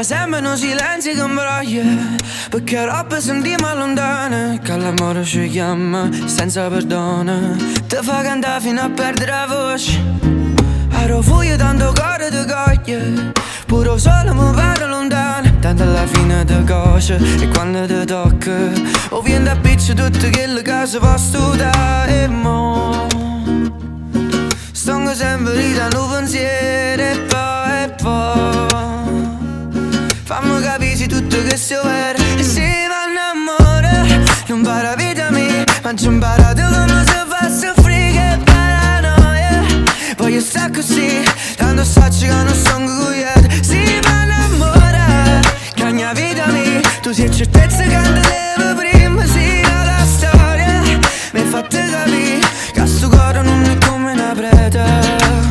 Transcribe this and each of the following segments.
Ora sembrano silenzi che imbroglia, perché roba sentiamo lontane, che l'amore ci chiama senza perdono. Ti fa cantare fino a perdere la voce, ero fuori tanto cuore ti coglie, pure solo mi pare lontano, tanto alla fine ti coce. E quando ti tocca, o viene da piccio tutte quelle che si può studiare. E mo sto sempre ridando pensieri e poi fammi capire se tutto che si vede e si va innamorare. Non para vita mia, ma ci ho imparato come si fa a soffrire che paranoia. Voglio stare così, tanto sacci che non sono cugliate. Si va innamorare, che la mia vita mia, tu sei certezza che non leva prima. Si va la storia, mi hai fatto capire che sto cuore non è come una preda.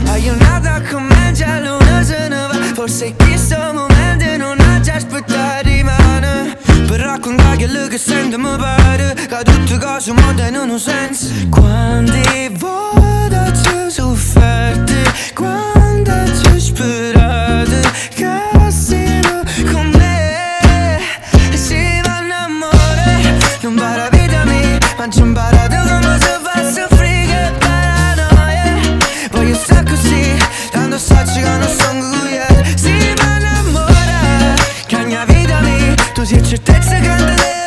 Hai un'altra come già l'una se ne va, forse in questo momento non ha già aspettato rimane. Per raccontare quello che sento mi pare che tutte cose mo tenono senso. Quante volte ci sofferte, quante ci sperate che siano con me. E si va innamorare, non para vita mia, ma ci ho imparato come si fa a soffrire che paranoia. Voglio stare così, tanto sacci che non sono cugliate. Si va innamorare, che la mia vita mia, tu sei certezza che non te